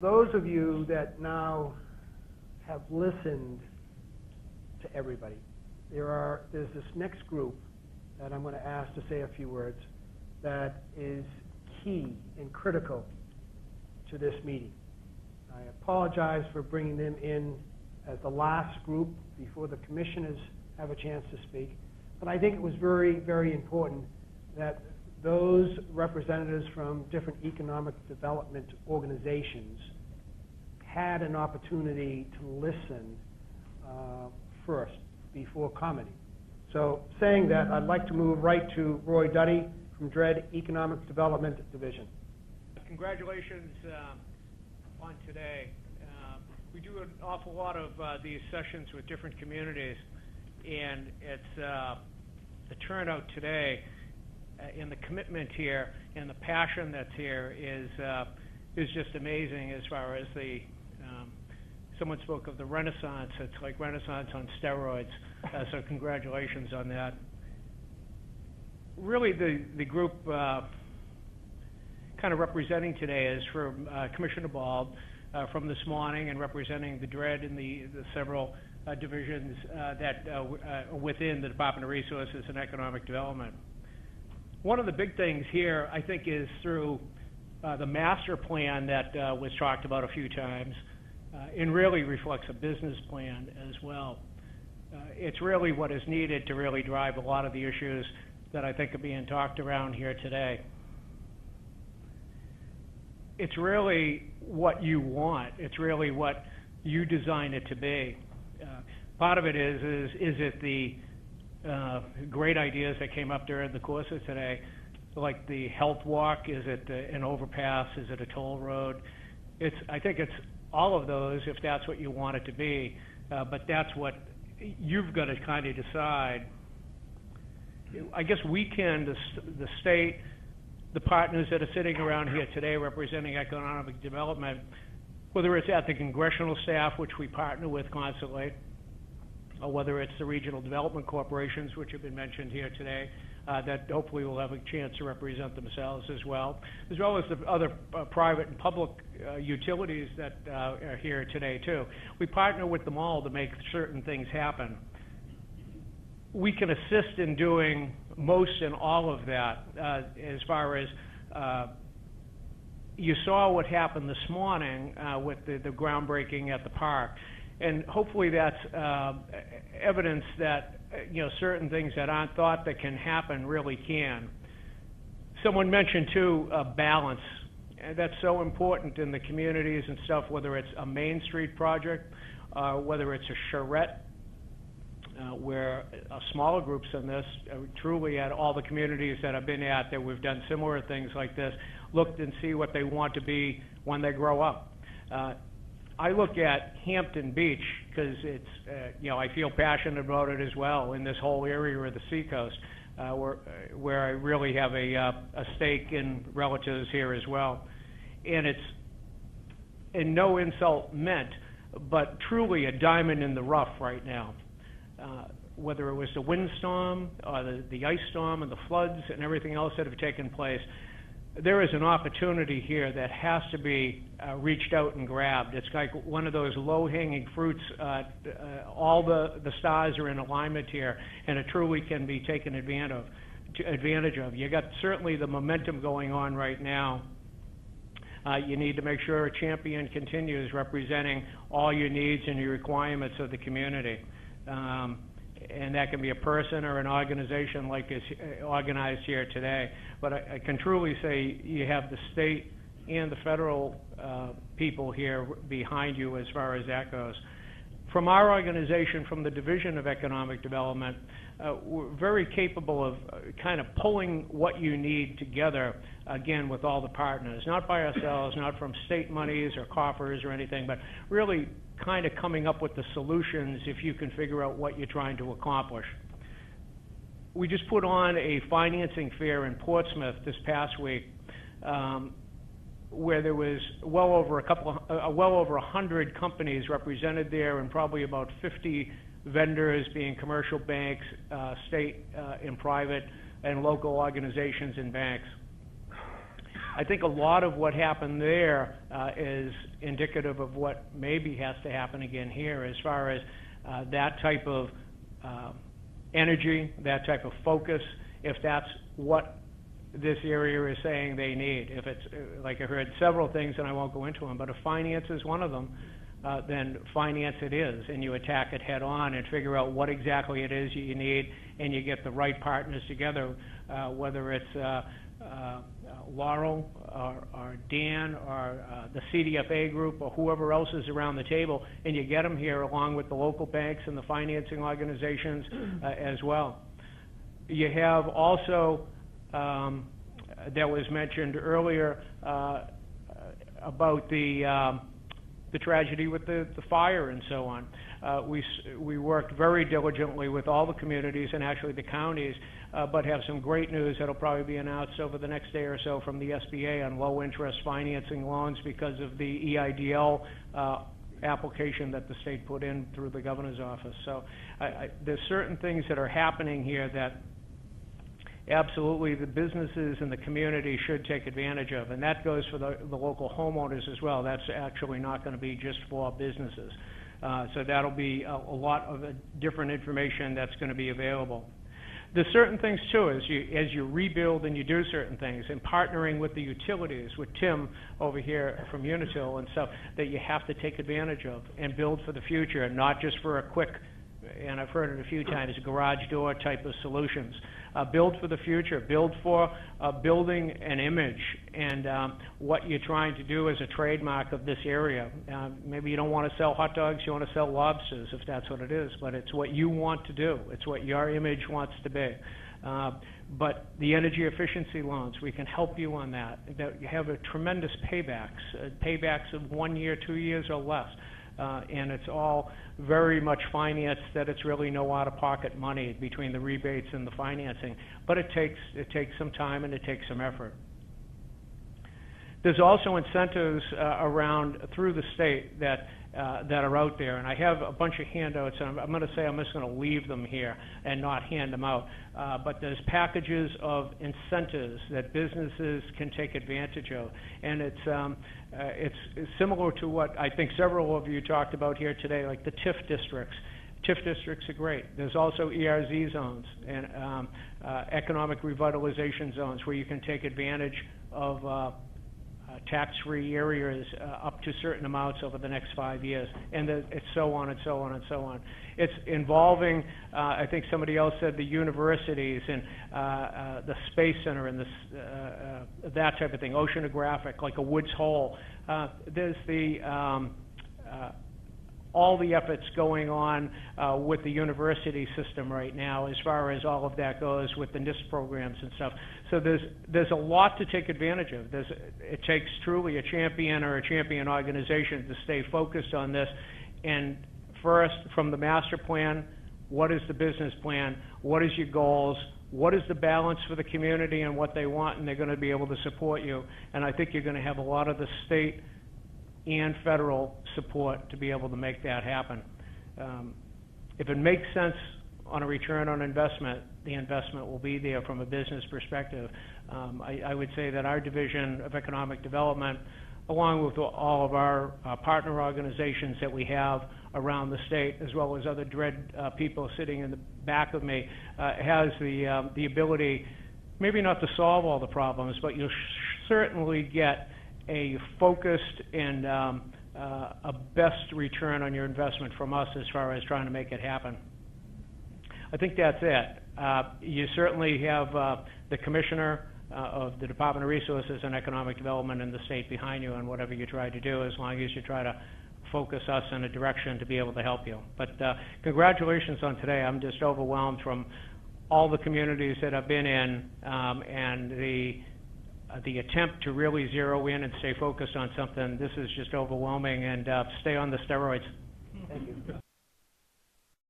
Those of you that now have listened to everybody, there's this next group that I'm going to ask to say a few words that is key and critical to this meeting. I apologize for bringing them in as the last group before the commissioners have a chance to speak, but I think it was very, very important that those representatives from different economic development organizations had an opportunity to listen first before commenting. So saying that, I'd like to move right to Roy Duddy from DRED Economic Development Division. Congratulations on today. We do an awful lot of these sessions with different communities, and it's the turnout today and the commitment here and the passion that's here is just amazing. As far as the someone spoke of the Renaissance. It's like Renaissance on steroids. So congratulations on that. Really, the group kind of representing today is from Commissioner Bald from this morning, and representing the DRED and the several divisions that within the Department of Resources and Economic Development. One of the big things here, I think, is through the master plan that was talked about a few times, and really reflects a business plan as well. It's really what is needed to really drive a lot of the issues that I think are being talked around here today. It's really what you want. It's really what you design it to be. Part of it is it the great ideas that came up during the course of today, like the health walk? Is it an overpass? Is it a toll road? I think it's all of those, if that's what you want it to be, but that's what you've got to kind of decide. I guess we can, the state, the partners that are sitting around here today representing economic development, whether it's at the congressional staff, which we partner with constantly, or whether it's the regional development corporations, which have been mentioned here today, that hopefully will have a chance to represent themselves as well as the other private and public utilities that are here today too. We partner with them all to make certain things happen. We can assist in doing most and all of that as far as you saw what happened this morning with the groundbreaking at the park. And hopefully that's evidence that certain things that aren't thought that can happen really can. Someone mentioned too balance, and that's so important in the communities and stuff. Whether it's a Main Street project, whether it's a charrette, where smaller groups in this truly at all the communities that I've been at that we've done similar things like this, looked and see what they want to be when they grow up. I look at Hampton Beach because it's, I feel passionate about it as well in this whole area of the Seacoast, where I really have a stake in relatives here as well. And it's, and no insult meant, but truly a diamond in the rough right now. Whether it was the windstorm, or the ice storm, and the floods, and everything else that have taken place, there is an opportunity here that has to be reached out and grabbed. It's like one of those low-hanging fruits. All the stars are in alignment here, and it truly can be taken advantage of. You got certainly the momentum going on right now. You need to make sure a champion continues representing all your needs and your requirements of the community. And that can be a person or an organization like is organized here today. But I can truly say you have the state and the federal people here behind you as far as that goes. From our organization, from the Division of Economic Development, we're very capable of kind of pulling what you need together, again, with all the partners, not by ourselves, not from state monies or coffers or anything, but really kind of coming up with the solutions if you can figure out what you're trying to accomplish. We just put on a financing fair in Portsmouth this past week, where there was well over 100 companies represented there, and probably about 50 vendors, being commercial banks, state and private, and local organizations and banks. I think a lot of what happened there is indicative of what maybe has to happen again here as far as that type of energy, that type of focus, if that's what this area is saying they need. If it's, like I heard several things, and I won't go into them, but if finance is one of them, then finance it is, and you attack it head on and figure out what exactly it is you need, and you get the right partners together, whether it's Laurel or Dan or the CDFA group or whoever else is around the table, and you get them here along with the local banks and the financing organizations as well. You have also, that was mentioned earlier, about the tragedy with the fire and so on. We worked very diligently with all the communities and actually the counties, but have some great news that'll probably be announced over the next day or so from the SBA on low interest financing loans because of the EIDL application that the state put in through the governor's office. So there's certain things that are happening here that absolutely the businesses and the community should take advantage of, and that goes for the local homeowners as well. That's actually not going to be just for businesses. So that'll be a lot of different information that's going to be available. There's certain things too, as you rebuild and you do certain things, and partnering with the utilities, with Tim over here from Unitil and stuff, that you have to take advantage of and build for the future, and not just for a quick, and I've heard it a few times, garage door type of solutions. Build for the future. Build for building an image and what you're trying to do as a trademark of this area. Maybe you don't want to sell hot dogs, you want to sell lobsters, if that's what it is, but it's what you want to do. It's what your image wants to be. But the energy efficiency loans, we can help you on that. That you have a tremendous paybacks of 1 year, 2 years or less. And it's all very much financed, that it's really no out-of-pocket money between the rebates and the financing. But it takes some time and it takes some effort. There's also incentives around through the state that are out there, and I have a bunch of handouts, and I'm going to say I'm just going to leave them here and not hand them out. But there's packages of incentives that businesses can take advantage of, and it's similar to what I think several of you talked about here today, like the TIF districts. TIF districts are great. There's also ERZ zones and economic revitalization zones where you can take advantage of tax-free areas up to certain amounts over the next 5 years, and it's so on and so on and so on. It's involving, I think somebody else said, the universities and the Space Center and that type of thing, oceanographic, like a Woods Hole. There's the all the efforts going on with the university system right now as far as all of that goes with the NIST programs and stuff. So there's a lot to take advantage of. It takes truly a champion or a champion organization to stay focused on this. And first, from the master plan, what is the business plan? What is your goals? What is the balance for the community and what they want? And they're going to be able to support you. And I think you're going to have a lot of the state and federal support to be able to make that happen. If it makes sense on a return on investment, the investment will be there from a business perspective. I would say that our Division of Economic Development, along with all of our partner organizations that we have around the state, as well as other DRED people sitting in the back of me, has the ability, maybe not to solve all the problems, but you'll certainly get a focused and a best return on your investment from us as far as trying to make it happen. I think that's it. You certainly have the Commissioner of the Department of Resources and Economic Development in the state behind you on whatever you try to do, as long as you try to focus us in a direction to be able to help you. But congratulations on today. I'm just overwhelmed from all the communities that I've been in, and the attempt to really zero in and stay focused on something. This is just overwhelming, and stay on the steroids. Thank you.